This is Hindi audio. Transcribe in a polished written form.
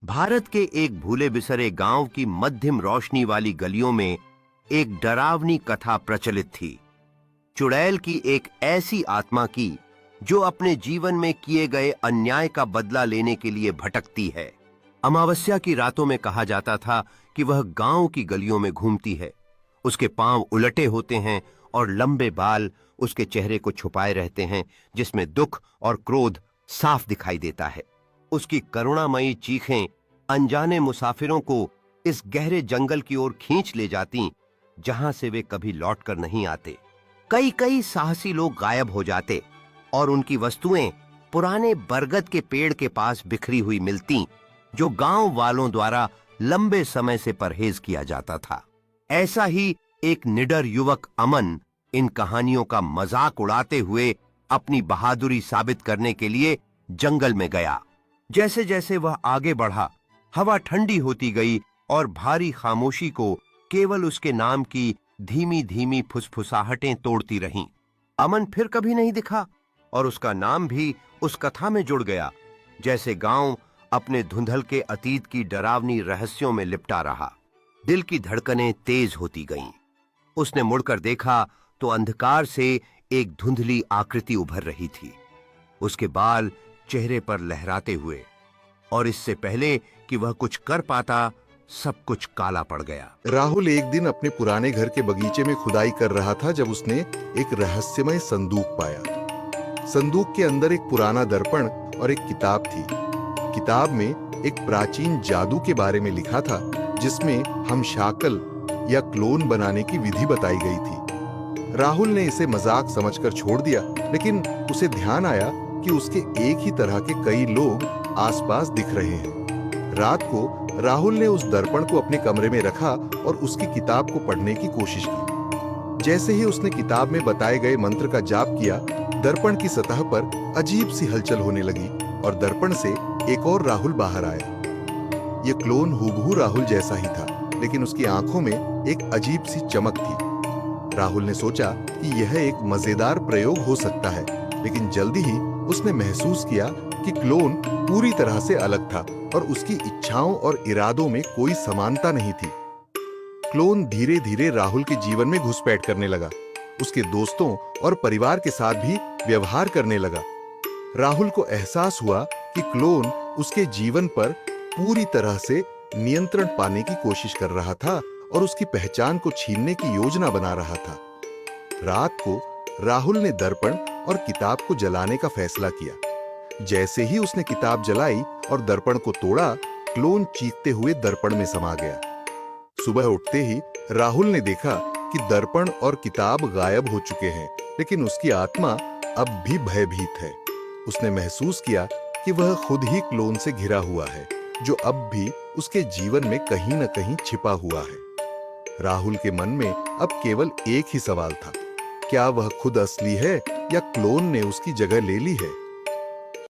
भारत के एक भूले बिसरे गांव की मध्यम रोशनी वाली गलियों में एक डरावनी कथा प्रचलित थी। चुड़ैल की एक ऐसी आत्मा की जो अपने जीवन में किए गए अन्याय का बदला लेने के लिए भटकती है। अमावस्या की रातों में कहा जाता था कि वह गांव की गलियों में घूमती है। उसके पांव उलटे होते हैं और लंबे बाल उसके चेहरे को छुपाए रहते हैं, जिसमें दुख और क्रोध साफ दिखाई देता है। उसकी करुणामयी चीखें अनजाने मुसाफिरों को इस गहरे जंगल की ओर खींच ले जाती, जहां से वे कभी लौटकर नहीं आते। कई कई साहसी लोग गायब हो जाते और उनकी वस्तुएं पुराने बरगद के पेड़ के पास बिखरी हुई मिलती, जो गांव वालों द्वारा लंबे समय से परहेज किया जाता था। ऐसा ही एक निडर युवक अमन इन कहानियों का मजाक उड़ाते हुए अपनी बहादुरी साबित करने के लिए जंगल में गया। जैसे जैसे वह आगे बढ़ा, हवा ठंडी होती गई और भारी खामोशी को केवल उसके नाम की धीमी धीमी फुसफुसाहटें तोड़ती रहीं। अमन फिर कभी नहीं दिखा और उसका नाम भी उस कथा में जुड़ गया। जैसे गांव अपने धुंधल के अतीत की डरावनी रहस्यों में लिपटा रहा। दिल की धड़कनें तेज होती गईं। उसने मुड़कर देखा तो अंधकार से एक धुंधली आकृति उभर रही थी। उसके बाल चेहरे पर लहराते हुए, और इससे पहले कि वह कुछ कर पाता, सब कुछ काला पड़ गया। राहुल एक दिन अपने पुराने घर के बगीचे में खुदाई कर रहा था जब उसने एक रहस्यमय संदूक पाया। संदूक के अंदर एक पुराना दर्पण और एक किताब थी। किताब में एक प्राचीन जादू के बारे में लिखा था, जिसमें हम शाकल या क्लोन बनाने की विधि बताई गई थी। राहुल ने इसे मजाक समझकर छोड़ दिया, लेकिन उसे ध्यान आया कि उसके एक ही तरह के कई लोग आसपास दिख रहे हैं। रात को राहुल ने उस दर्पण को अपने कमरे में रखा और उसकी किताब को पढ़ने की कोशिश की। जैसे ही उसने किताब में बताए गए मंत्र का जाप किया, दर्पण की सतह पर अजीब सी हलचल होने लगी और दर्पण से एक और राहुल बाहर आया। ये क्लोन हूबहू राहुल जैसा ही था, लेकिन उसकी आंखों में एक अजीब सी चमक थी। राहुल ने सोचा कि यह एक मजेदार प्रयोग हो सकता है, लेकिन जल्दी ही उसने महसूस किया कि क्लोन पूरी तरह से अलग था और उसकी इच्छाओं और इरादों में कोई समानता नहीं थी। क्लोन धीरे धीरे राहुल के जीवन में घुसपैठ करने लगा। उसके दोस्तों और परिवार के साथ भी व्यवहार करने लगा। राहुल को एहसास हुआ कि क्लोन उसके जीवन पर पूरी तरह से नियंत्रण पाने की कोशिश कर रहा था और उसकी पहचान को छीनने की योजना बना रहा था। रात को राहुल ने दर्पण और किताब को जलाने का फैसला किया। जैसे ही उसने किताब जलाई और दर्पण को तोड़ा, क्लोन चीखते हुए दर्पण में समा गया। सुबह उठते ही राहुल ने देखा कि दर्पण और किताब गायब हो चुके हैं, लेकिन उसकी आत्मा अब भी भयभीत है। उसने महसूस किया कि वह खुद ही क्लोन से घिरा हुआ है, जो अब भी उसके जीवन में कहीं न कहीं छिपा हुआ है। राहुल के मन में अब केवल एक ही सवाल था, क्या वह खुद असली है या क्लोन ने उसकी जगह ले ली है?